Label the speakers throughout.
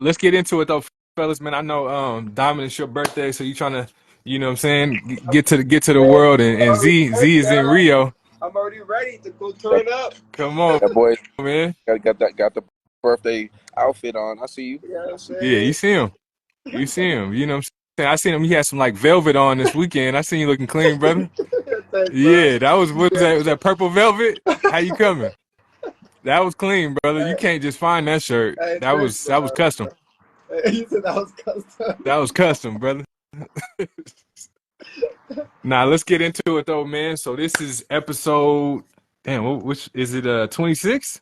Speaker 1: let's get into it though, fellas, man. I know Diamond, it's your birthday, so you trying to, you know what I'm saying, get to the
Speaker 2: Man,
Speaker 1: world, and
Speaker 2: I'm already
Speaker 1: Z
Speaker 2: ready,
Speaker 1: is in
Speaker 2: dog.
Speaker 1: Rio.
Speaker 2: I'm already ready to go
Speaker 3: That,
Speaker 2: turn up.
Speaker 1: Come on,
Speaker 3: that boy
Speaker 1: man.
Speaker 3: got the birthday outfit on. I see you.
Speaker 2: You know what
Speaker 3: I
Speaker 2: I'm
Speaker 3: see.
Speaker 1: Yeah, you
Speaker 2: saying?
Speaker 1: see him. You see him. You know what I'm saying? I seen him. He had some like velvet on this weekend. I seen you looking clean, brother.
Speaker 2: Thanks, bro.
Speaker 1: Yeah, that was what was
Speaker 2: Yeah.
Speaker 1: that? Was that purple velvet? How you coming? That was clean, brother. You
Speaker 2: Hey,
Speaker 1: can't just find that shirt.
Speaker 2: hey,
Speaker 1: That
Speaker 2: thanks,
Speaker 1: was that was
Speaker 2: bro.
Speaker 1: custom.
Speaker 2: Hey, you said that was custom.
Speaker 1: That was custom, brother. Now let's get into it though, man. So this is episode. Damn, which is it? 26.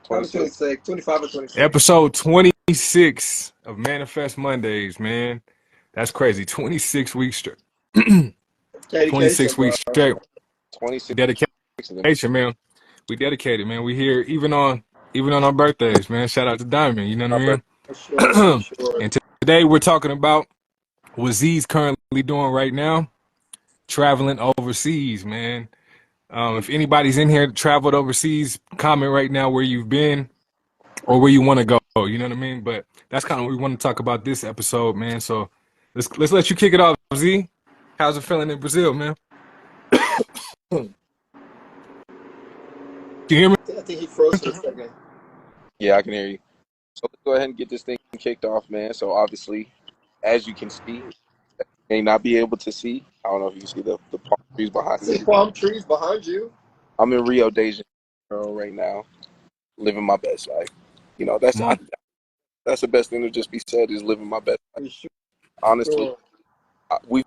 Speaker 2: Probably
Speaker 3: 26.
Speaker 2: 26, 25 or 26.
Speaker 1: Episode 26 of Manifest Mondays, man. That's crazy. 26 weeks straight.
Speaker 2: Dedication,
Speaker 1: 26
Speaker 2: bro.
Speaker 1: weeks straight.
Speaker 3: 26 of them.
Speaker 1: Dedication, man. We dedicated, man. We here even on our birthdays, man. Shout out to Diamond. You know
Speaker 3: My
Speaker 1: what
Speaker 3: birthday.
Speaker 2: For sure, for
Speaker 1: I mean?
Speaker 2: sure.
Speaker 1: And today we're talking about what Z's currently doing right now, traveling overseas, man. If anybody's in here traveled overseas, comment right now where you've been or where you want to go. You know what I mean? But that's kind of what we want to talk about this episode, man. So let's let you kick it off, Z. How's it feeling in Brazil, man? Can you hear me?
Speaker 2: I think he froze for a second.
Speaker 3: Yeah, I can hear you. So let's go ahead and get this thing kicked off, man. So obviously, as you can see, may not be able to see. I don't know if you can see the palm trees behind
Speaker 2: See
Speaker 3: me.
Speaker 2: palm trees behind you?
Speaker 3: I'm in Rio de Janeiro right now, living my best life. You know,
Speaker 1: Come on.
Speaker 3: that's the best thing to just be said is living my best life.
Speaker 2: For sure.
Speaker 3: Honestly, we've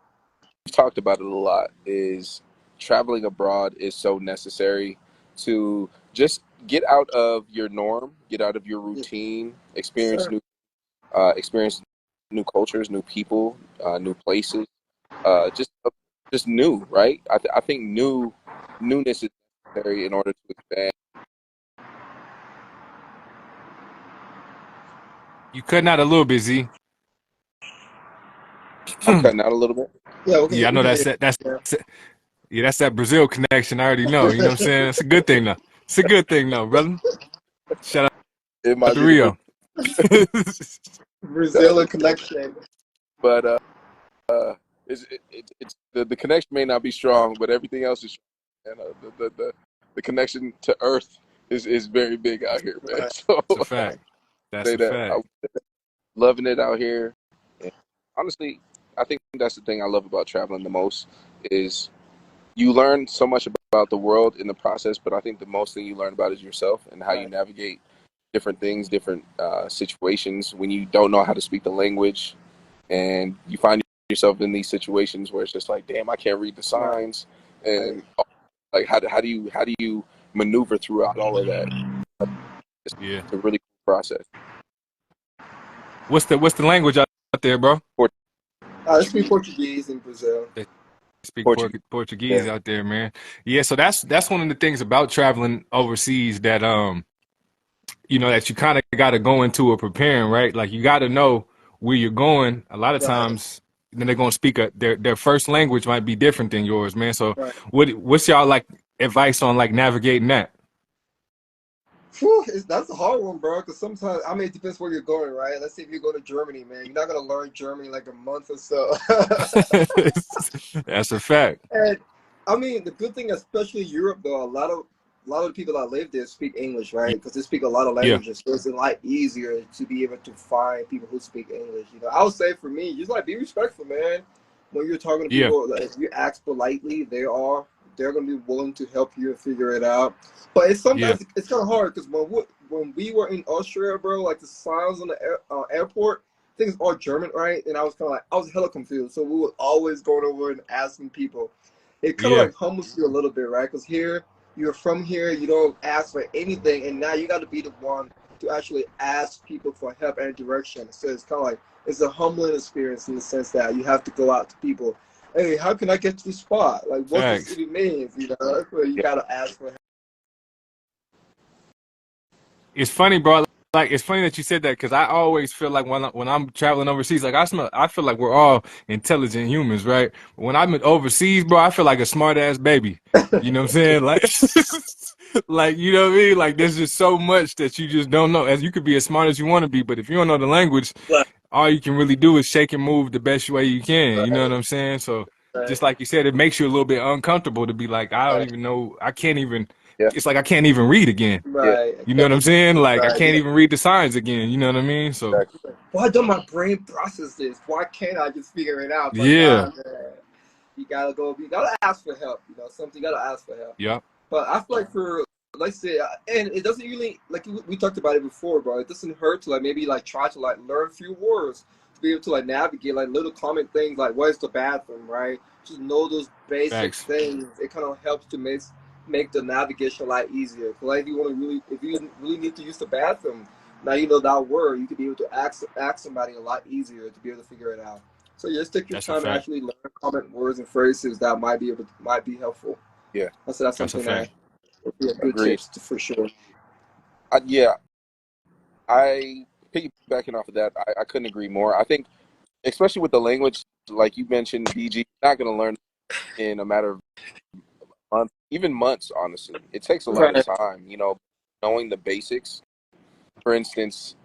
Speaker 3: talked about it a lot. Is traveling abroad is so necessary to just get out of your norm, get out of your
Speaker 2: Yes,
Speaker 3: routine,
Speaker 2: sir.
Speaker 3: experience new cultures, new people, new places, just new, right? I think newness is necessary in order to expand.
Speaker 1: You cutting out a little bit, Z.
Speaker 3: I'm cutting out a little bit.
Speaker 2: Yeah,
Speaker 1: Yeah, I
Speaker 2: we
Speaker 1: know
Speaker 2: can
Speaker 1: that's
Speaker 2: hear
Speaker 1: that. That's
Speaker 2: you.
Speaker 1: yeah, that's that Brazil connection. I already know. You know what I'm saying? It's a good thing, though. It's a good thing, though, brother. Shout
Speaker 3: It
Speaker 1: out
Speaker 3: might
Speaker 1: to
Speaker 3: be the Brazil,
Speaker 1: Rio.
Speaker 2: Brazilian connection.
Speaker 3: but it's the connection may not be strong, but everything else is strong. And the connection to Earth is very big out here, man.
Speaker 2: Right.
Speaker 3: So
Speaker 1: That's a fact. That's
Speaker 3: say
Speaker 1: a
Speaker 3: that
Speaker 1: fact.
Speaker 3: I'm loving it out here. And honestly, I think that's the thing I love about traveling the most is you learn so much about the world in the process, but I think the most thing you learn about is yourself and how you
Speaker 2: Right.
Speaker 3: navigate different things, different situations when you don't know how to speak the language, and you find yourself in these situations where it's just like, damn, I can't read the
Speaker 2: Right.
Speaker 3: signs, and like how do you maneuver throughout all of that? It's
Speaker 1: Yeah.
Speaker 3: a really cool process.
Speaker 1: What's the language out there, bro?
Speaker 2: I speak
Speaker 3: Portuguese,
Speaker 2: Portuguese in Brazil.
Speaker 1: They speak
Speaker 3: Portuguese,
Speaker 1: Portuguese
Speaker 2: Yeah.
Speaker 1: out there, man. Yeah. So that's one of the things about traveling overseas that that you kind of got to go into it preparing, right? Like you got to know where you're going. A lot of
Speaker 2: Right.
Speaker 1: times, then they're gonna speak their first language might be different than yours, man. So
Speaker 2: Right.
Speaker 1: what's y'all like advice on like navigating that?
Speaker 2: Whew, that's a hard one, bro. Because sometimes, I mean, it depends where you're going, right? Let's say if you go to Germany, man, you're not gonna learn German in like a month or so.
Speaker 1: That's a fact.
Speaker 2: And I mean, the good thing, especially Europe, though, a lot of the people that live there speak English, right? Because they speak a lot of
Speaker 1: Yeah,
Speaker 2: languages, so it's a lot easier to be able to find people who speak English. You know, I would say for me, just like be respectful, man. When you're talking to
Speaker 1: yeah,
Speaker 2: people, like, if you ask politely, they're gonna be willing to help you and figure it out. But it's
Speaker 1: yeah.
Speaker 2: sometimes it's kind of hard because when we were in Austria, bro, like the signs on the airport, things all German, right? And I was kind of like, I was hella confused. So we were always going over and asking people. It kind of
Speaker 1: Yeah,
Speaker 2: like humbles you a little bit, right? Because here, you're from here, you don't ask for anything, and now you got to be the one to actually ask people for help and direction. So it's kind of like it's a humbling experience in the sense that you have to go out to people. Hey, how can I get to this spot? Like, what this
Speaker 1: facts.
Speaker 2: city means, you know? So you
Speaker 3: yeah,
Speaker 2: got to ask for help.
Speaker 1: It's funny, bro. like it's funny that you said that because I always feel like when I'm traveling overseas, like I feel like we're all intelligent humans, right? When I'm overseas, bro, I feel like a smart ass baby. You know what I'm saying? Like, like you know what I mean? Like there's just so much that you just don't know. As you could be as smart as you want to be, but if you don't know the language,
Speaker 2: Right,
Speaker 1: all you can really do is shake and move the best way you can. You know what
Speaker 2: right,
Speaker 1: I'm saying? So
Speaker 2: right,
Speaker 1: just like you said, it makes you a little bit uncomfortable to be like, I don't
Speaker 2: right,
Speaker 1: even know. I can't even.
Speaker 3: Yeah,
Speaker 1: It's like I can't even read again.
Speaker 3: yeah,
Speaker 2: right. I
Speaker 1: You know
Speaker 2: can't
Speaker 1: what I'm
Speaker 2: even,
Speaker 1: saying? Like I
Speaker 2: right.
Speaker 1: can't even read the signs again. You know what I mean? So
Speaker 3: exactly.
Speaker 2: Why don't my brain process this? Why can't I just figure it out? But nah,
Speaker 1: yeah,
Speaker 2: man. You gotta ask for help. You know, something you gotta ask for help.
Speaker 1: yep,
Speaker 2: But I feel like for let's say, and it doesn't really like we talked about it before, bro. It doesn't hurt to like maybe like try to like learn a few words to be able to like navigate like little common things like what is the bathroom, right? Just know those basic
Speaker 1: facts.
Speaker 2: things. It kind of helps to make the navigation a lot easier. Like if you really need to use the bathroom, now you know that word. You could be able to ask somebody a lot easier to be able to figure it out. So just take your
Speaker 1: That's a
Speaker 2: time and
Speaker 1: fact.
Speaker 2: actually learn common words and phrases that might be helpful.
Speaker 3: Yeah,
Speaker 2: So that's
Speaker 1: That's a
Speaker 2: something that
Speaker 1: fact.
Speaker 2: would be a good
Speaker 3: agreed.
Speaker 2: tips to, for sure.
Speaker 3: Yeah, I piggybacking off of that. I couldn't agree more. I think, especially with the language, like you mentioned, BG, you're not going to learn in a matter of months, even months. Honestly, it takes a lot of
Speaker 2: Right,
Speaker 3: time. Knowing the basics. For instance,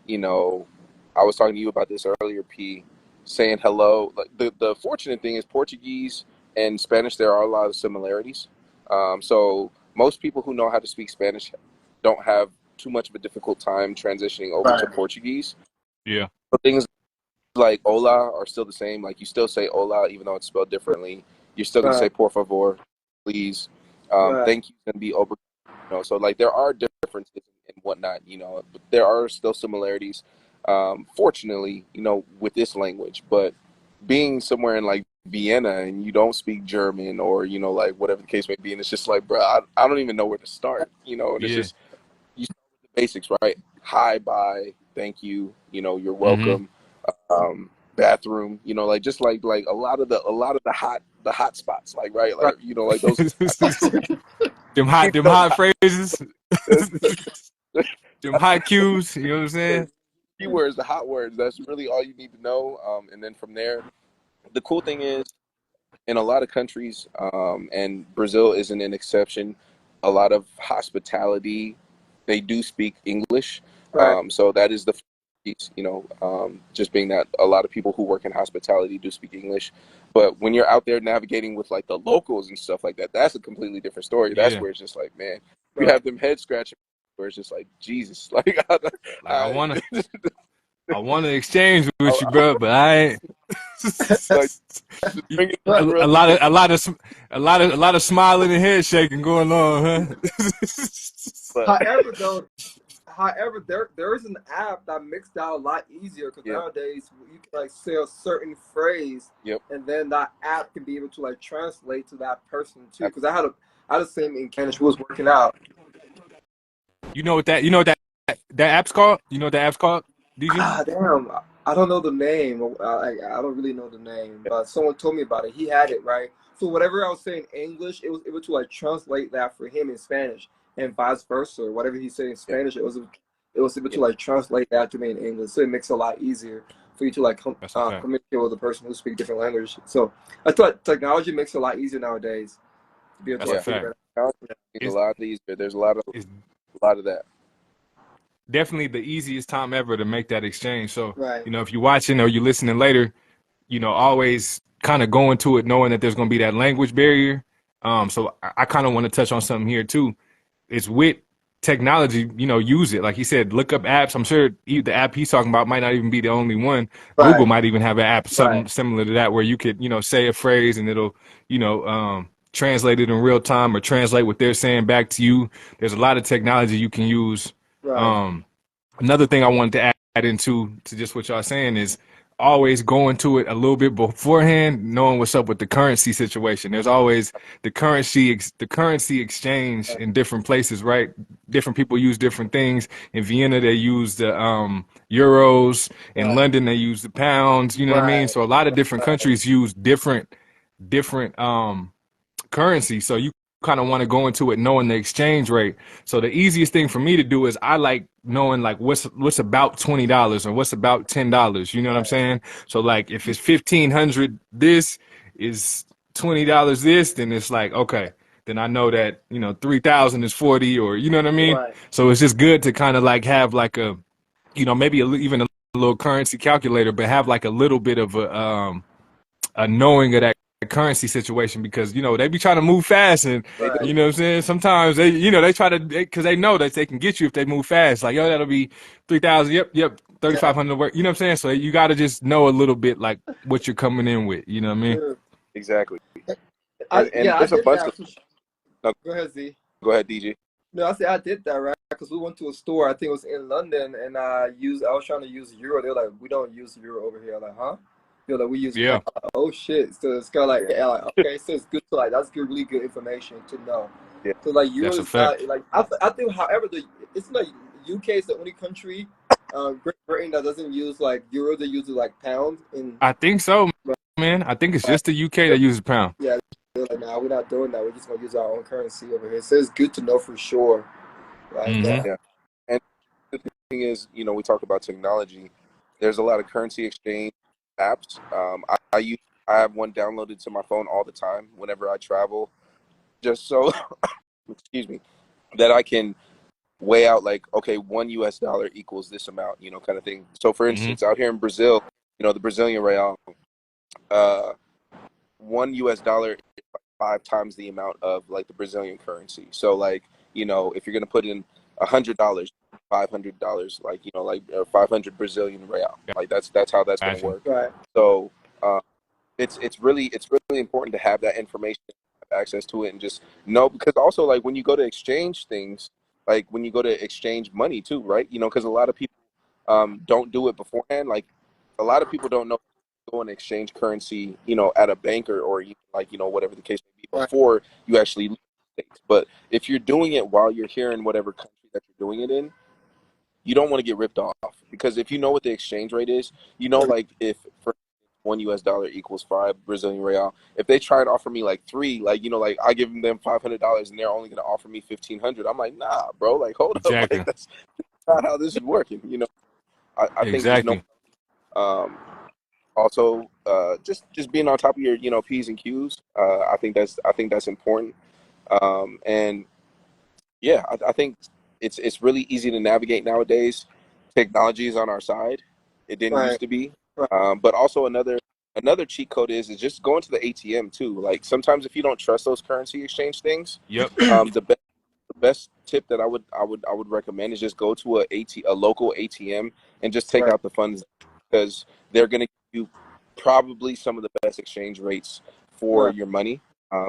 Speaker 3: you know, I was talking to you about this earlier, P, saying hello. Like the fortunate thing is Portuguese and Spanish, there are a lot of similarities. So most people who know how to speak Spanish don't have too much of a difficult time transitioning over to
Speaker 2: right,
Speaker 3: Portuguese.
Speaker 1: Yeah.
Speaker 3: But things like hola are still the same. Like you still say hola, even though it's spelled differently. You're still gonna say
Speaker 2: right,
Speaker 3: por favor, please.
Speaker 2: right,
Speaker 3: Thank you is gonna be over. So like there are differences and whatnot. But there are still similarities. Fortunately, with this language, but being somewhere in like Vienna and you don't speak German or like whatever the case may be, and it's just like, bro, I don't even know where to start. And it's
Speaker 1: Yeah.
Speaker 3: just you start with the basics, right? Hi, bye, thank you. You're
Speaker 1: Mm-hmm.
Speaker 3: welcome. Bathroom. Like just like a lot of the hot spots, like right,
Speaker 2: right.
Speaker 3: like like those.
Speaker 1: Them
Speaker 3: Those
Speaker 1: hot phrases.
Speaker 3: that's,
Speaker 1: Them hot cues. You know what I'm
Speaker 3: the
Speaker 1: saying?
Speaker 3: keywords, the hot words. That's really all you need to know. And then from there, the cool thing is, in a lot of countries, and Brazil isn't an exception, a lot of hospitality, they do speak English.
Speaker 2: Right,
Speaker 3: So that is the piece, just being that a lot of people who work in hospitality do speak English. But when you're out there navigating with like the locals and stuff like that, that's a completely different story. That's
Speaker 1: Yeah.
Speaker 3: where it's just like, man, you
Speaker 2: right.
Speaker 3: have them head scratching where it's just like, Jesus, like,
Speaker 1: Like
Speaker 3: I,
Speaker 1: I wanna exchange with you,
Speaker 3: I,
Speaker 1: bro, but I ain't.
Speaker 3: like, just bring it
Speaker 2: Right.
Speaker 3: back real
Speaker 1: A
Speaker 3: quick.
Speaker 1: lot of a lot of smiling and head shaking going on, huh?
Speaker 3: But
Speaker 2: However, though, however, there is an app that makes that a lot easier because
Speaker 3: yeah,
Speaker 2: nowadays you can like say a certain phrase,
Speaker 3: yep.
Speaker 2: and then that app can be able to like translate to that person too. Because I had the same in Canada who was working out.
Speaker 1: You know what that app's called? You know what that app's called? DG?
Speaker 2: Ah, damn. I don't know the name. I don't really know the name, but someone told me about it. He had it, right? So whatever I was saying in English, it was able to like translate that for him in Spanish and vice versa. Whatever he said in
Speaker 3: Yeah,
Speaker 2: Spanish, it was able
Speaker 3: yeah,
Speaker 2: to like translate that to me in English. So it makes it a lot easier for you to like
Speaker 1: That's a fact.
Speaker 2: communicate with a person who speaks different language. So I thought technology makes it a lot easier nowadays to be able to
Speaker 1: That's a
Speaker 2: like
Speaker 3: yeah.
Speaker 2: figure
Speaker 1: fact.
Speaker 2: it
Speaker 3: It's a
Speaker 1: It's
Speaker 3: lot easier. There's
Speaker 1: it's
Speaker 3: a lot of that.
Speaker 1: definitely the easiest time ever to make that exchange. So,
Speaker 2: out. Right,
Speaker 1: if you're watching or you're listening later, always kind of go into it knowing that there's going to be that language barrier. So I kind of want to touch on something here too. It's with technology, use it. Like he said, look up apps. I'm sure the app he's talking about might not even be the only one. Google
Speaker 2: right,
Speaker 1: might even have an app,
Speaker 2: right,
Speaker 1: something similar to that, where you could, say a phrase and it'll, translate it in real time or translate what they're saying back to you. There's a lot of technology you can use.
Speaker 2: right,
Speaker 1: Um, Another thing I wanted to add into to just what y'all saying is always go into it a little bit beforehand, knowing what's up with the currency situation. There's always the currency exchange
Speaker 2: right,
Speaker 1: in different places, right? Different people use different things. In Vienna, they use the euros. In
Speaker 2: right,
Speaker 1: London, they use the pounds. You know what I mean?
Speaker 2: right,
Speaker 1: So a lot of different
Speaker 2: right,
Speaker 1: countries use different currency. So you kind of want to go into it knowing the exchange rate. So the easiest thing for me to do is I like knowing like what's about $20 or what's about $10. You know what I'm
Speaker 2: Right.
Speaker 1: saying? So like if it's 1,500 this is $20 this, then it's like okay, then I know that 3,000 is 40 or you know what I mean.
Speaker 2: Right.
Speaker 1: So it's just good to kind of like have like a maybe even a little currency calculator, but have like a little bit of a knowing of that currency situation because they be trying to move fast and
Speaker 3: They
Speaker 2: Right.
Speaker 3: do.
Speaker 1: you know what I'm saying sometimes they try to because they know that they can get you if they move fast like yo that'll be 3,000 yep
Speaker 2: Yeah.
Speaker 1: 3,500 work you know what I'm saying so you got to just know a little bit like what you're coming in with you know what I mean.
Speaker 2: True.
Speaker 3: Exactly.
Speaker 2: Yeah,
Speaker 3: And
Speaker 2: I
Speaker 3: there's a
Speaker 2: did
Speaker 3: bunch
Speaker 2: that.
Speaker 3: of. No,
Speaker 2: Go ahead, Z.
Speaker 3: go ahead, DJ.
Speaker 2: No, I said I did that, right? Because we went to a store, I think it was in London, and I was trying to use euro. They're like, we don't use euro over here. I'm like, huh? They're like, we use
Speaker 1: Yeah,
Speaker 2: pound. I'm like, oh shit. So it's kind of like,
Speaker 3: Yeah.
Speaker 2: yeah, like, okay, so it's good to like, that's good, really good information to know.
Speaker 3: Yeah.
Speaker 2: So like, euro
Speaker 1: that's a
Speaker 2: is not
Speaker 1: fact.
Speaker 2: like, I think, however, it's like UK is the only country, Great Britain that doesn't use like euro. They use it like pound and
Speaker 1: I think so, man. I think it's
Speaker 2: right.
Speaker 1: just the UK that uses pound.
Speaker 2: Yeah, they're like, nah, we're not doing that. We're just gonna use our own currency over here. So it's good to know for sure. Like,
Speaker 1: Hmm.
Speaker 3: Yeah. And the thing is, we talk about technology. There's a lot of currency exchange apps. I have one downloaded to my phone all the time whenever I travel, just so excuse me, that I can weigh out like, okay, $1 equals this amount, kind of thing. So for
Speaker 1: Hmm.
Speaker 3: instance, out here in Brazil, the Brazilian real, uh, $1 is like 5 times the amount of like the Brazilian currency. So like, if you're gonna put in $100, $500, like 500 Brazilian real, like that's how that's gonna
Speaker 1: Gotcha.
Speaker 3: work.
Speaker 2: right,
Speaker 3: So it's really important to have that information, have access to it, and just know because also like when you go to exchange things, like when you go to exchange money too, right? Because a lot of people don't do it beforehand. Like a lot of people don't know go and exchange currency, at a banker or like whatever the case may be
Speaker 2: right,
Speaker 3: before you actually leave the States. But if you're doing it while you're here in whatever country that you're doing it in, you don't want to get ripped off because if you know what the exchange rate is,
Speaker 2: right,
Speaker 3: like if for $1 equals 5 Brazilian real, if they try and offer me like three, like like I give them $500 and they're only going to offer me 1,500, I'm like, nah, bro, like hold up, like
Speaker 1: Exactly.
Speaker 3: that's not how this is working. I think just know
Speaker 1: Exactly.
Speaker 3: um, also just being on top of your P's and Q's. I think that's important. And yeah, I think it's really easy to navigate nowadays. Technology is on our side. It didn't
Speaker 2: right,
Speaker 3: used to be.
Speaker 2: right,
Speaker 3: But also another cheat code is just going to the ATM too. Like sometimes if you don't trust those currency exchange things,
Speaker 1: Yep.
Speaker 3: the best tip that I would recommend is just go to a local ATM and just take
Speaker 2: right,
Speaker 3: out the funds because they're going to give you probably some of the best exchange rates for
Speaker 2: right,
Speaker 3: your money.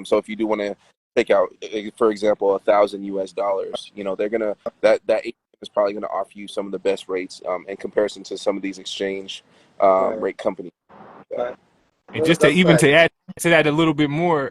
Speaker 3: So if you do want to take out, for example, $1,000 US, they're gonna that ATM is probably gonna offer you some of the best rates in comparison to some of these exchange
Speaker 2: right,
Speaker 3: rate companies.
Speaker 2: right.
Speaker 1: And
Speaker 2: No,
Speaker 1: just to
Speaker 2: that's
Speaker 1: even
Speaker 2: fact.
Speaker 1: to add to that a little bit more,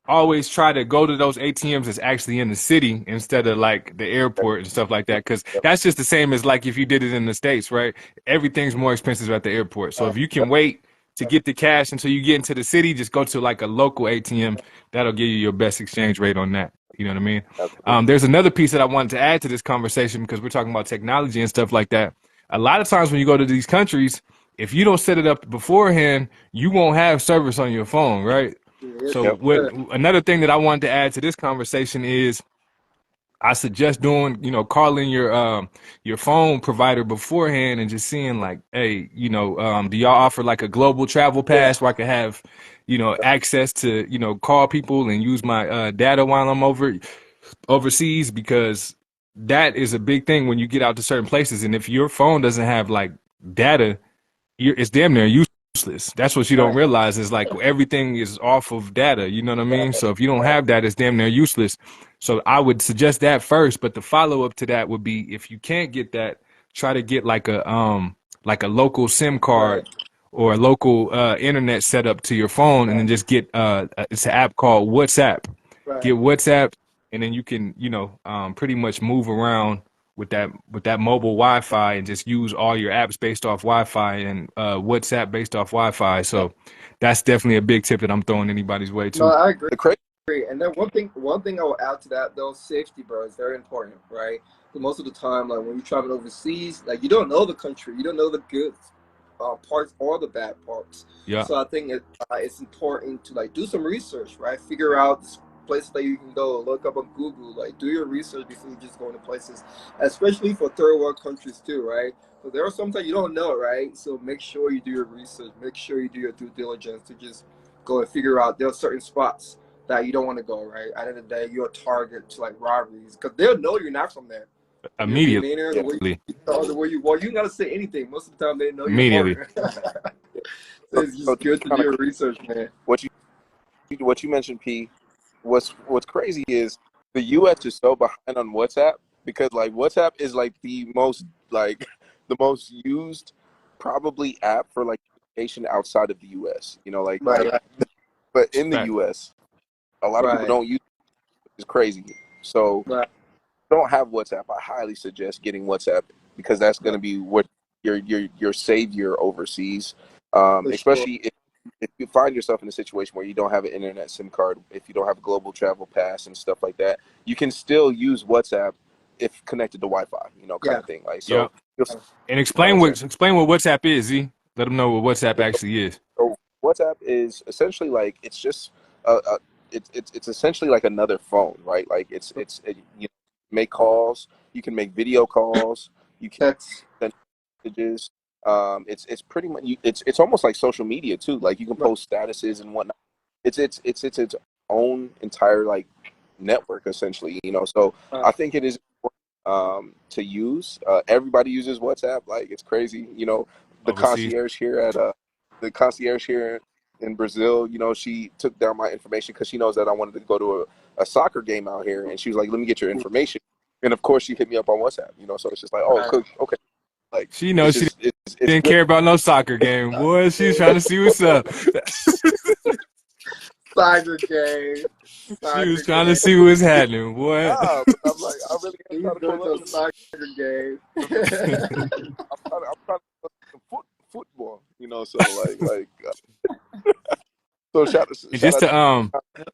Speaker 1: always try to go to those ATMs that's actually in the city instead of like the airport and stuff like that. Cause
Speaker 3: Yep,
Speaker 1: that's just the same as like if you did it in the States, right? Everything's more expensive at the airport. So
Speaker 2: Right,
Speaker 1: if you
Speaker 3: yep,
Speaker 1: can wait to get the cash until you get into the city, just go to like a local ATM. That'll give you your best exchange rate on that. You know what I mean?
Speaker 3: absolutely.
Speaker 1: There's another piece that I wanted to add to this conversation because we're talking about technology and stuff like that. A lot of times when you go to these countries, if you don't set it up beforehand, you won't have service on your phone, right?
Speaker 2: yes,
Speaker 1: So
Speaker 3: Yep,
Speaker 1: what
Speaker 2: sir.
Speaker 1: another thing that I wanted to add to this conversation is I suggest doing, calling your phone provider beforehand and just seeing like, hey, do y'all offer like a global travel
Speaker 2: Yeah,
Speaker 1: pass where I can have, access to, call people and use my data while I'm overseas because that is a big thing when you get out to certain places. And if your phone doesn't have like data, it's damn near useless. That's what you don't
Speaker 2: right,
Speaker 1: realize is like everything is off of data. You know what I mean?
Speaker 2: right,
Speaker 1: So if you don't
Speaker 2: right,
Speaker 1: have that, it's damn near useless. So I would suggest that first, but the follow up to that would be if you can't get that, try to get like a local SIM
Speaker 2: right,
Speaker 1: card or a local internet setup to your phone, and then just get it's an app called WhatsApp.
Speaker 2: right,
Speaker 1: Get WhatsApp, and then you can pretty much move around with that mobile Wi-Fi and just use all your apps based off Wi-Fi and WhatsApp based off Wi-Fi.
Speaker 2: right.
Speaker 1: So that's definitely a big tip that I'm throwing anybody's way
Speaker 2: No,
Speaker 1: too.
Speaker 2: I agree.
Speaker 3: the crazy
Speaker 2: And then one thing I will add to that though, safety, bro, is very important, right? But most of the time, like when you travel overseas, like you don't know the country, you don't know the good parts or the bad parts.
Speaker 1: Yeah,
Speaker 2: So I think it's important to like do some research, right? Figure out the places that you can go. Look up on Google, like do your research before you just go into places, especially for third world countries too, right? So there are sometimes you don't know, right? So make sure you do your research, make sure you do your due diligence to just go and figure out there are certain spots that you don't want to go, right? At the end of the day, you're a target to like robberies because they'll know you're not from there. Your
Speaker 1: immediately,
Speaker 2: demeanor, the way you talk, the way you walk, you gotta say anything. Most of the time, they know you're a
Speaker 1: immediately.
Speaker 2: foreigner. So
Speaker 3: So,
Speaker 2: it's
Speaker 3: so
Speaker 2: just
Speaker 3: to
Speaker 2: good to do
Speaker 3: kind of
Speaker 2: your research, man.
Speaker 3: what you mentioned, P. What's crazy is the U.S. is so behind on WhatsApp because like WhatsApp is like the most like the most used probably app for like communication outside of the U.S. You know,
Speaker 2: Right, right,
Speaker 3: but in the
Speaker 1: Fact.
Speaker 3: U.S. a lot of people
Speaker 2: right,
Speaker 3: don't use it, which is crazy. So
Speaker 2: right,
Speaker 3: don't have WhatsApp, I highly suggest getting WhatsApp because that's going
Speaker 2: right,
Speaker 3: to be what your savior overseas.
Speaker 2: for sure.
Speaker 3: Especially if you find yourself in a situation where you don't have an internet SIM card, if you don't have a global travel pass and stuff like that, you can still use WhatsApp if connected to Wi-Fi, you know, kind
Speaker 2: Yeah,
Speaker 3: of thing. Like
Speaker 1: Yeah,
Speaker 3: so, you'll see
Speaker 1: and
Speaker 3: on WhatsApp.
Speaker 1: explain what WhatsApp is, Z. Let them know what WhatsApp actually is.
Speaker 3: So WhatsApp is essentially like it's just it's essentially like another phone, right? Like you make calls, you can make video calls, you can
Speaker 2: text.
Speaker 3: send messages. It's pretty much it's almost like social media too. Like you can
Speaker 2: Right,
Speaker 3: post statuses and whatnot. It's its own entire like network essentially. You know, so
Speaker 2: right,
Speaker 3: I think it is to use. Everybody uses WhatsApp. Like it's crazy. You know, the
Speaker 1: Overseas.
Speaker 3: concierge here at the concierge here in Brazil. You know, she took down my information because she knows that I wanted to go to a soccer game out here, and she was like, "Let me get your information." And of course, she hit me up on WhatsApp. You know, so it's just like, "Oh,
Speaker 2: right.
Speaker 3: cool, okay." Like
Speaker 1: She knows she
Speaker 3: it's
Speaker 1: didn't
Speaker 3: good.
Speaker 1: care about no soccer game, boy. She was trying to see what's up.
Speaker 2: Soccer game,
Speaker 1: She was
Speaker 2: soccer
Speaker 1: trying to
Speaker 2: game.
Speaker 1: see what's happening, boy.
Speaker 3: But I'm like, I really am
Speaker 2: He's
Speaker 3: trying to
Speaker 2: going
Speaker 3: pull up
Speaker 2: to a soccer game.
Speaker 3: I'm trying to pull up some football. You know, so so
Speaker 1: And
Speaker 3: shout
Speaker 1: just
Speaker 3: out
Speaker 1: to
Speaker 3: to Peter.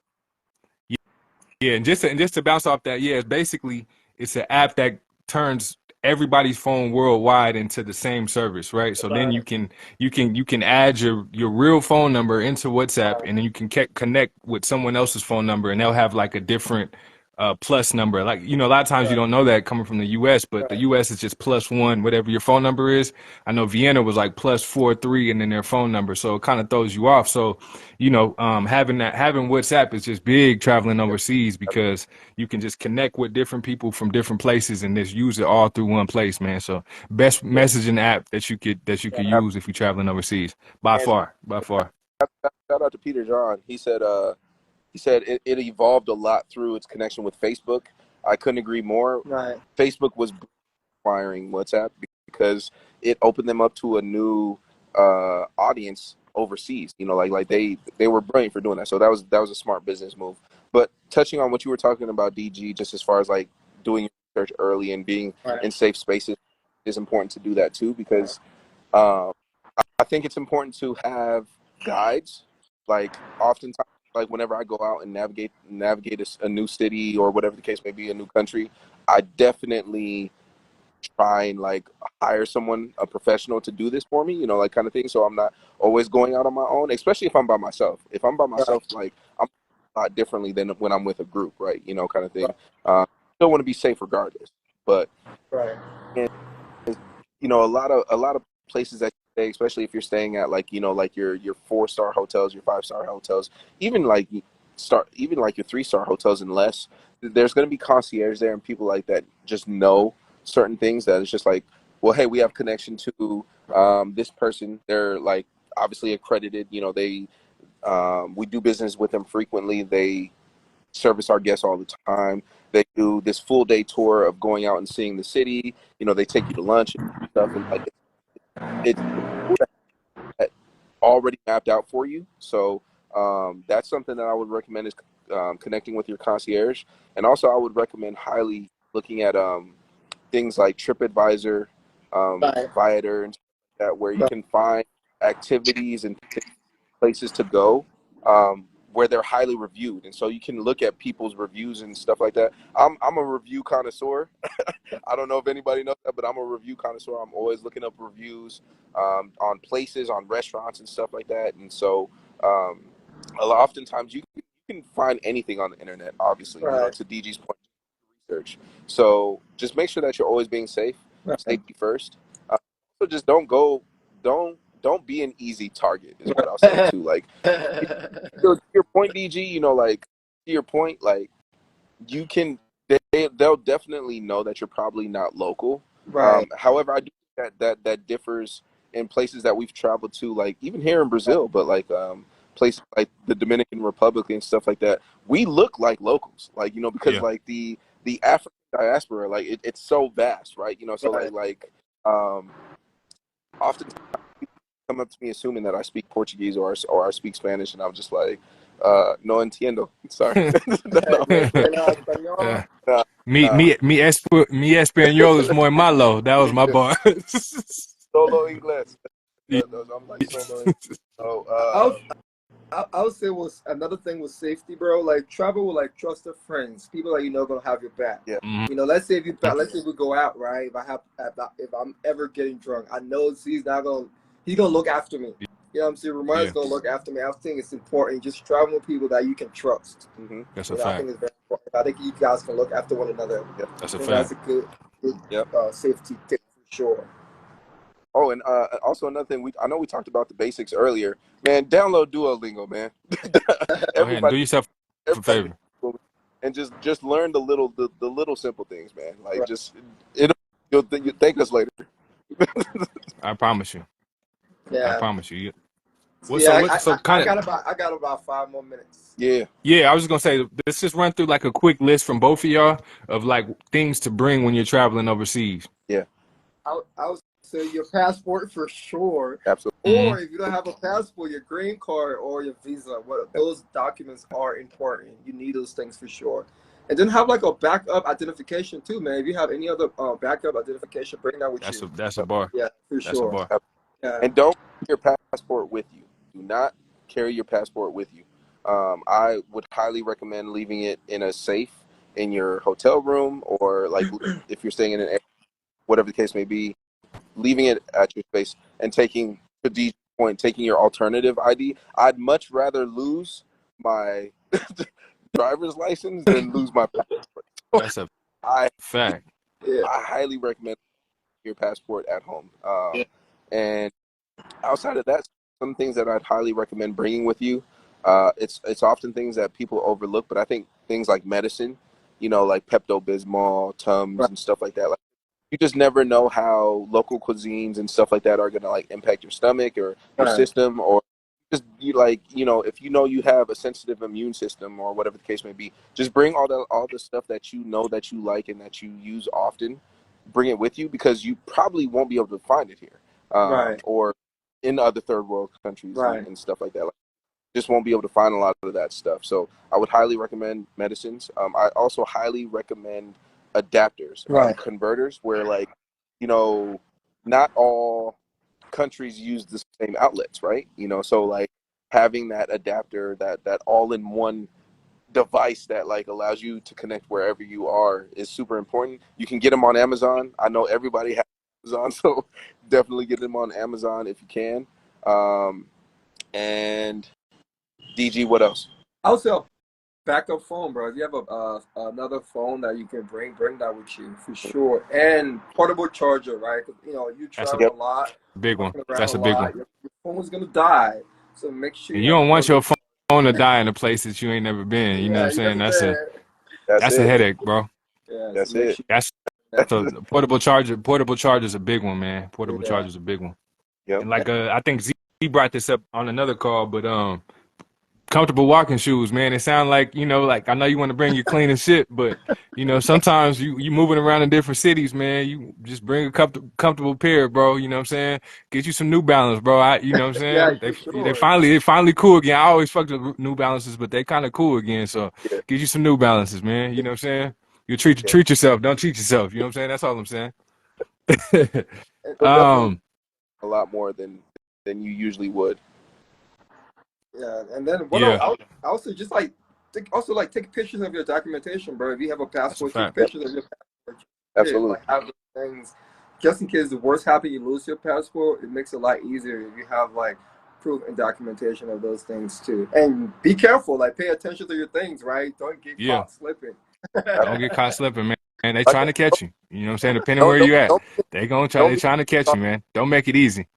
Speaker 1: yeah, and just to bounce off that, yeah, it's basically it's an app that turns everybody's phone worldwide into the same service, right? So then
Speaker 2: Right,
Speaker 1: you can add your real phone number into WhatsApp,
Speaker 2: right,
Speaker 1: and then you can connect with someone else's phone number, and they'll have like a different plus number. Like a lot of times you
Speaker 2: right,
Speaker 1: don't know that coming from the U.S., but the
Speaker 2: right,
Speaker 1: U.S. is just +1, whatever your phone number is. I know Vienna was like +43, and then their phone number, so it kind of throws you off. So having WhatsApp is just big traveling overseas because you can just connect with different people from different places and just use it all through one place, man. So best
Speaker 2: yeah,
Speaker 1: messaging app that you could
Speaker 2: right,
Speaker 1: use if you're traveling overseas by
Speaker 3: And
Speaker 1: far, by far.
Speaker 3: shout out to Peter John. He said it evolved a lot through its connection with Facebook. I couldn't agree more.
Speaker 2: right,
Speaker 3: Facebook was acquiring WhatsApp because it opened them up to a new audience overseas. You know, like they were brilliant for doing that. So that was a smart business move. But touching on what you were talking about, DG, just as far as like doing your research early and being
Speaker 2: right,
Speaker 3: in safe spaces is important to do that too because um, I think it's important to have guides. Like oftentimes, like whenever I go out and navigate a new city or whatever the case may be, a new country, I definitely try and like hire someone, a professional, to do this for me. You know, like kind of thing. So I'm not always going out on my own, especially if I'm by myself. If I'm by
Speaker 2: right,
Speaker 3: myself, like I'm a lot differently than when I'm with a group, right? You know, kind of thing.
Speaker 2: right,
Speaker 3: Still want to be safe regardless, but
Speaker 2: right,
Speaker 3: you know, a lot of places that you stay, especially if you're staying at like like your 4-star hotels, your 5-star hotels, even like even like your 3-star hotels and less. There's going to be concierge there and people like that just know certain things that it's just like, well, hey, we have connection to this person. They're like obviously accredited. You know, they we do business with them frequently. They service our guests all the time. They do this full day tour of going out and seeing the city. You know, they take you to lunch and stuff, and like it's cool that already mapped out for you. So that's something that I would recommend is connecting with your concierge, and also I would recommend highly looking at things like TripAdvisor,
Speaker 2: right,
Speaker 3: Viator, and stuff like that, where you
Speaker 2: right,
Speaker 3: can find activities and places to go where they're highly reviewed, and so you can look at people's reviews and stuff like that. I'm a review connoisseur. I don't know if anybody knows that, but I'm a review connoisseur. I'm always looking up reviews on places, on restaurants, and stuff like that. And so, oftentimes you can find anything on the internet. Obviously,
Speaker 2: Right.
Speaker 3: to DG's point, research. So just make sure that you're always being safe.
Speaker 2: Right.
Speaker 3: Safety first. So just don't be an easy target is what I'll say too. Like to your point, DG. Like to your point, like you can they'll definitely know that you're probably not local.
Speaker 2: Right.
Speaker 3: However, I do think that differs in places that we've traveled to, like even here in Brazil, but like places like the Dominican Republic and stuff like that. We look like locals, like because
Speaker 1: Yeah.
Speaker 3: like the African diaspora, like it's so vast, right? So
Speaker 2: Right.
Speaker 3: like often come up to me assuming that I speak Portuguese or I speak Spanish, and I'm just like, no entiendo. Sorry. No,
Speaker 2: Español.
Speaker 3: no, no.
Speaker 1: Mi español es muy malo. That was my bar.
Speaker 3: Solo inglés. I'm like solo. So,
Speaker 2: I would say was another thing was safety, bro. Like travel with like trusted friends, people that you know gonna have your back.
Speaker 3: yeah,
Speaker 2: Let's say let's say we go out, right? If I'm ever getting drunk, I know he's gonna look after me. You know what I'm saying? Ramond's gonna look after me. I think it's important just traveling with people that you can trust.
Speaker 1: That's a
Speaker 2: I
Speaker 1: fact.
Speaker 2: think it's very important. I think you guys can look after one another.
Speaker 1: That's a
Speaker 2: That's a
Speaker 1: fact.
Speaker 2: good safety tip for sure.
Speaker 3: Oh, and also another thing, I know we talked about the basics earlier. Man, download Duolingo, man.
Speaker 1: Go ahead and do yourself a favor.
Speaker 3: And just learn the little simple things, man. Like
Speaker 2: Right.
Speaker 3: just you'll thank us later.
Speaker 1: I promise you.
Speaker 2: Yeah.
Speaker 1: I promise you. Well,
Speaker 2: Yeah,
Speaker 1: kind of.
Speaker 2: I got about 5 more minutes.
Speaker 3: Yeah.
Speaker 1: Yeah, I was just gonna say, let's just run through like a quick list from both of y'all of like things to bring when you're traveling overseas.
Speaker 3: Yeah.
Speaker 2: I would say your passport for sure.
Speaker 3: Absolutely.
Speaker 2: Or if you don't have a passport, your green card or your visa. Those documents are important. You need those things for sure. And then have like a backup identification too, man. If you have any other backup identification, bring that with you.
Speaker 1: That's a bar.
Speaker 2: Yeah, for
Speaker 1: That's a
Speaker 2: sure.
Speaker 1: bar.
Speaker 2: Yeah.
Speaker 3: And don't carry your passport with you. Do not carry your passport with you. I would highly recommend leaving it in a safe in your hotel room, or like if you're staying in an area, whatever the case may be, leaving it at your space and taking to D's point, taking your alternative ID. I'd much rather lose my driver's license than lose my passport.
Speaker 1: That's a fact.
Speaker 3: I highly recommend your passport at home. And outside of that, some things that I'd highly recommend bringing with you. It's often things that people overlook, but I think things like medicine, like Pepto-Bismol, Tums, and stuff like that. Like, you just never know how local cuisines and stuff like that are gonna like impact your stomach or your system, or just if you have a sensitive immune system or whatever the case may be. Just bring all the stuff that that you like and that you use often. Bring it with you, because you probably won't be able to find it here, or in other third world countries and stuff like that. Like, just won't be able to find a lot of that stuff. So I would highly recommend medicines. I also highly recommend adapters, converters, where not all countries use the same outlets, right? So like having that adapter, that all-in-one device that like allows you to connect wherever you are is super important. You can get them on Amazon. I know everybody has Amazon, so definitely get them on Amazon if you can. And DG, what else?
Speaker 2: I would say a backup phone, bro. If you have another phone that you can bring that with you for sure. And portable charger, right? 'Cause, you travel a lot,
Speaker 1: Big one.
Speaker 2: walking around
Speaker 1: That's
Speaker 2: a
Speaker 1: a big
Speaker 2: lot.
Speaker 1: one.
Speaker 2: Your phone's gonna die, so make sure
Speaker 1: And
Speaker 2: you
Speaker 1: you
Speaker 2: have a
Speaker 1: don't want your
Speaker 2: portable.
Speaker 1: phone to die in a place that you ain't never been. You know what I'm saying? That's a headache, bro.
Speaker 2: Yeah,
Speaker 3: That's
Speaker 2: so make
Speaker 3: it.
Speaker 2: sure
Speaker 1: That's a portable charger. Portable charger's a big one, man. Portable
Speaker 2: Yeah.
Speaker 1: charger's a big one.
Speaker 3: Yep.
Speaker 1: And like I think Z brought this up on another call, but comfortable walking shoes, man. It sounds like, like I know you want to bring your clean and shit, but sometimes you moving around in different cities, man. You just bring a comfortable pair, bro. You know what I'm saying? Get you some New Balance, bro. You know what I'm saying?
Speaker 2: Yeah,
Speaker 1: they
Speaker 2: for sure.
Speaker 1: finally cool again. I always fucked with New Balances, but they kind of cool again. So get you some New Balances, man. You know what I'm saying? You treat yourself. Don't cheat yourself. You know what I'm saying? That's all I'm saying.
Speaker 3: A lot more than you usually would.
Speaker 2: Yeah, and then what
Speaker 1: Yeah,
Speaker 2: I also just like take pictures of your documentation, bro. If you have a
Speaker 1: that's a
Speaker 2: passport, take
Speaker 1: fact.
Speaker 2: pictures of your passport. Yeah,
Speaker 3: Absolutely.
Speaker 2: like have those things, just in case the worst happens, you lose your passport. It makes it a lot easier if you have like proof and documentation of those things too. And be careful, like pay attention to your things, right? Don't get
Speaker 1: Yeah,
Speaker 2: caught slipping.
Speaker 1: don't get caught slipping, man. Man, they
Speaker 3: Like
Speaker 1: trying to catch you. You know what I'm saying? Depending
Speaker 3: don't
Speaker 1: where
Speaker 3: don't
Speaker 1: you at,
Speaker 3: don't
Speaker 1: they gonna try.
Speaker 3: don't
Speaker 1: They
Speaker 3: be
Speaker 1: trying to catch you, man. Don't make it easy.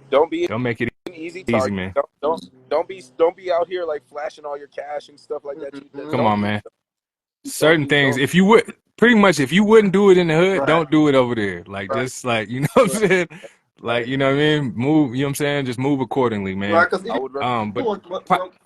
Speaker 3: don't be
Speaker 1: Don't make it
Speaker 3: an easy
Speaker 1: easy,
Speaker 3: target.
Speaker 1: man.
Speaker 3: Don't be out here like flashing all your cash and stuff like that.
Speaker 1: Come
Speaker 2: Mhm.
Speaker 3: Don't
Speaker 1: on,
Speaker 3: do
Speaker 1: man.
Speaker 2: Don't
Speaker 1: Certain
Speaker 2: be
Speaker 1: things,
Speaker 2: don't
Speaker 1: if you would, pretty much, if you wouldn't do it in the hood,
Speaker 2: right,
Speaker 1: don't do it over there. Like,
Speaker 2: right,
Speaker 1: just like, you know what I'm
Speaker 2: right,
Speaker 1: saying? Like,
Speaker 2: right.
Speaker 1: you know what I mean? Move, you know what I'm saying? Just move accordingly, man.
Speaker 2: Right, because
Speaker 3: I
Speaker 2: even
Speaker 3: would
Speaker 1: But,
Speaker 2: when,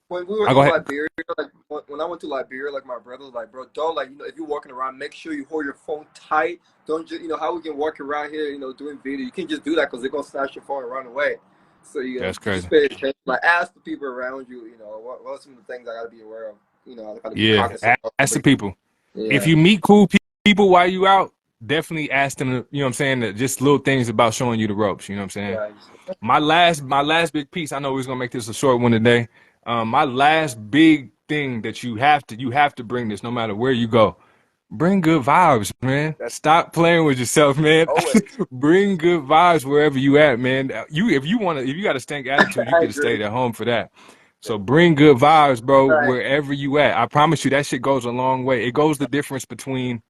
Speaker 2: when we were
Speaker 1: I'll go
Speaker 2: in
Speaker 1: ahead.
Speaker 2: Liberia, like when I went to Liberia, like my brother was like, bro, don't like if you're walking around, make sure you hold your phone tight. Don't just how we can walk around here, doing video. You can't just do that because they're gonna snatch your phone and run away. So
Speaker 1: That's
Speaker 2: just
Speaker 1: crazy.
Speaker 2: pay attention. Like ask the people around you, what are some of the things I gotta be aware of. I gotta be
Speaker 1: Yeah.
Speaker 2: cognizant of
Speaker 1: Ask the
Speaker 2: every.
Speaker 1: people. If
Speaker 2: Yeah,
Speaker 1: you meet cool people while you out, definitely ask them, you know what I'm saying? Just little things about showing you the ropes. You know what I'm saying?
Speaker 2: right.
Speaker 1: My last big piece. I know we're gonna make this a short one today. My last big thing that you have to bring this no matter where you go. Bring good vibes, man.
Speaker 3: that's
Speaker 1: Stop playing with yourself, man.
Speaker 3: always
Speaker 1: Bring good vibes wherever you at, man. If you got a stank attitude, you
Speaker 2: I
Speaker 1: could have
Speaker 2: agree.
Speaker 1: stayed at home for that. So bring good vibes, bro,
Speaker 2: Right,
Speaker 1: wherever you at. I promise you that shit goes a long way. It goes the difference between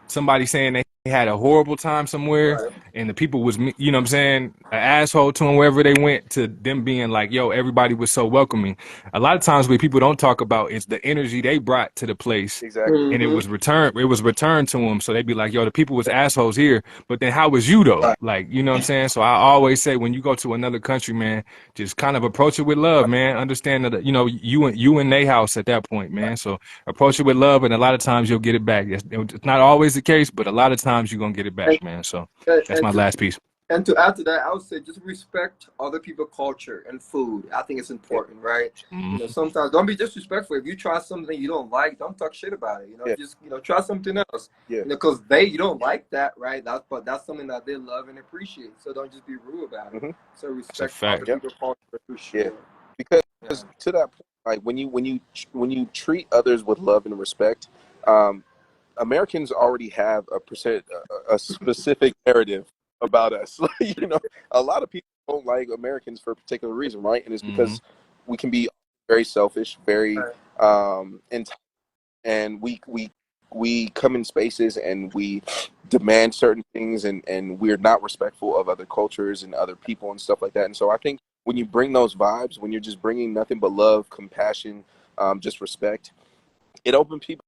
Speaker 1: somebody saying they had a horrible time somewhere
Speaker 2: right,
Speaker 1: and the people was, you know what I'm saying, an asshole to them wherever they went, to them being like, yo, everybody was so welcoming. A lot of times what people don't talk about is the energy they brought to the place,
Speaker 3: exactly.
Speaker 1: and it
Speaker 2: mm-hmm.
Speaker 1: was returned to them. So they'd be like, yo, the people was assholes here, but then how was you though?
Speaker 2: Right,
Speaker 1: Like, you know what I'm saying? So I always say, when you go to another country, man, just kind of approach it with love, man. Understand that, you in their house at that point, man. So approach it with love, and a lot of times you'll get it back. It's not always the case, but a lot of times you're gonna get it
Speaker 2: and,
Speaker 1: back, man. So that's
Speaker 2: and
Speaker 1: my
Speaker 2: to
Speaker 1: last piece.
Speaker 2: And to add to that, I would say just respect other people's culture and food. I think it's
Speaker 3: Yeah,
Speaker 2: important, right?
Speaker 1: Mhm.
Speaker 2: Sometimes don't be disrespectful. If you try something you don't like, don't talk shit about it.
Speaker 3: yeah,
Speaker 2: Just try something else.
Speaker 3: yeah.
Speaker 2: Because you don't like that, right? That's something that they love and appreciate. So don't just be rude about it.
Speaker 3: Hmm.
Speaker 2: So
Speaker 1: That's a
Speaker 2: respect other
Speaker 1: fact.
Speaker 3: Yep.
Speaker 2: people's culture for
Speaker 3: Yeah.
Speaker 2: sure.
Speaker 3: Because
Speaker 2: Yeah.
Speaker 3: to that point, like when you treat others with love and respect, um, Americans already have a specific narrative about us. A lot of people don't like Americans for a particular reason, right? And it's
Speaker 1: Hmm.
Speaker 3: because we can be very selfish, very
Speaker 2: Right.
Speaker 3: entitled, and we come in spaces and we demand certain things, and we're not respectful of other cultures and other people and stuff like that. And so I think when you bring those vibes, when you're just bringing nothing but love, compassion, just respect, it opens people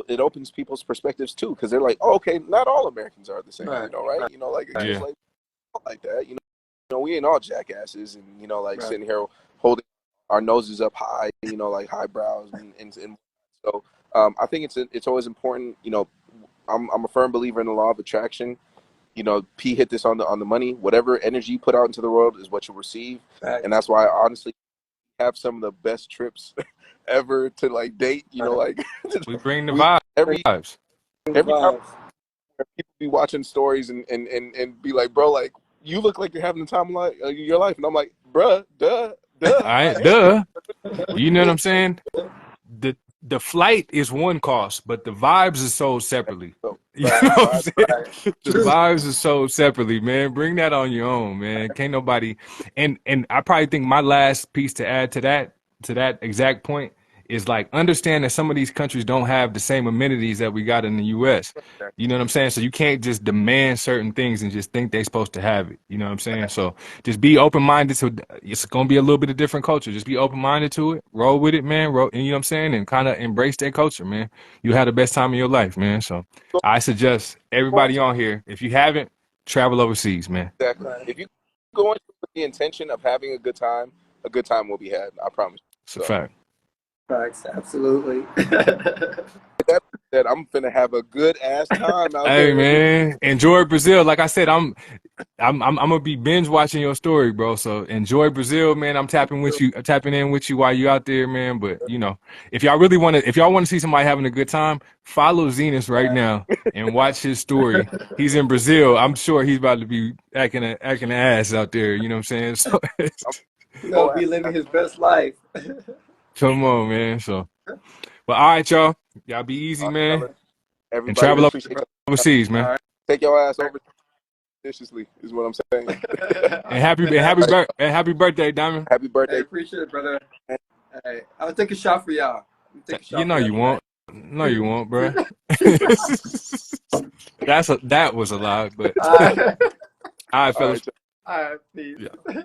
Speaker 3: it opens people's perspectives too, because they're like, oh, okay, not all Americans are the same,
Speaker 2: Right.
Speaker 3: right?
Speaker 2: Right.
Speaker 3: Like
Speaker 2: Right.
Speaker 3: it's
Speaker 1: Yeah.
Speaker 3: like like that, we ain't all jackasses, and like
Speaker 2: Right.
Speaker 3: sitting here holding our noses up high, like high brows, and so I think it's always important. I'm a firm believer in the law of attraction. P hit this on the money. Whatever energy you put out into the world is what you receive, and
Speaker 2: Facts.
Speaker 3: that's why I honestly have some of the best trips ever to like date.
Speaker 2: Right.
Speaker 3: Like
Speaker 1: We bring the
Speaker 3: we every
Speaker 1: vibes.
Speaker 3: every time
Speaker 2: Vibes.
Speaker 3: people be watching stories and be like, bro, like you look like you're having the time of your life, and I'm like, bruh,
Speaker 1: All
Speaker 3: duh, I
Speaker 1: right,
Speaker 3: am.
Speaker 1: duh. You know what
Speaker 3: Yeah,
Speaker 1: I'm saying? The flight is one cost, but the vibes are sold separately.
Speaker 3: so
Speaker 1: You
Speaker 2: Right.
Speaker 1: know what I'm
Speaker 3: vibe,
Speaker 2: Right.
Speaker 1: saying? The
Speaker 2: True.
Speaker 1: vibes are sold separately, man. Bring that on your own, man. Can't nobody. And I probably think my last piece to add to that exact point is, like, understand that some of these countries don't have the same amenities that we got in the U.S. You know what I'm saying? So you can't just demand certain things and just think they're supposed to have it. You know what I'm saying? So just be open minded to, it's gonna be a little bit of different culture. Just be open minded to it. Roll with it, man. And you know what I'm saying? And kind of embrace their culture, man. You had the best time of your life, man. So I suggest
Speaker 3: going
Speaker 1: everybody
Speaker 3: to
Speaker 1: on here, if you haven't, travel overseas, man.
Speaker 3: exactly.
Speaker 2: Right.
Speaker 3: If you go into it with the intention of having a good time will be had. I promise.
Speaker 1: It's a
Speaker 3: So
Speaker 1: fact.
Speaker 2: Facts. Absolutely.
Speaker 3: that that I'm finna have a good ass time out
Speaker 1: Hey
Speaker 3: there.
Speaker 1: man, enjoy Brazil. Like I said, I'm gonna be binge watching your story, bro. So enjoy Brazil, man. I'm tapping in with you while you out there, man. But you know, if y'all want to see somebody having a good time, follow Zenas right
Speaker 2: Yeah.
Speaker 1: now and watch his story. He's in Brazil. I'm sure he's about to be acting a ass out there. You know what I'm saying? So
Speaker 3: I'm
Speaker 2: He's
Speaker 3: so
Speaker 2: gonna be living
Speaker 3: happy.
Speaker 2: his best life.
Speaker 1: come on, man. So, but all right, y'all be easy,
Speaker 3: All right,
Speaker 1: man,
Speaker 3: fellas.
Speaker 1: and
Speaker 3: Everybody,
Speaker 1: travel
Speaker 3: appreciate you.
Speaker 1: overseas,
Speaker 2: All
Speaker 1: man.
Speaker 2: right.
Speaker 3: Take your ass over judiciously, is what I'm saying.
Speaker 1: And happy birthday, Diamond.
Speaker 3: Happy
Speaker 2: Hey,
Speaker 3: birthday.
Speaker 2: appreciate it, brother. Hey, I'll take a shot for y'all. I'll take a
Speaker 1: You
Speaker 2: shot
Speaker 1: know
Speaker 2: for y'all
Speaker 1: you
Speaker 2: tonight.
Speaker 1: won't. No, you won't, bro. That was a lie, but
Speaker 2: All right.
Speaker 1: all right,
Speaker 3: All
Speaker 1: fellas.
Speaker 3: right,
Speaker 2: All right, peace.
Speaker 1: Yeah.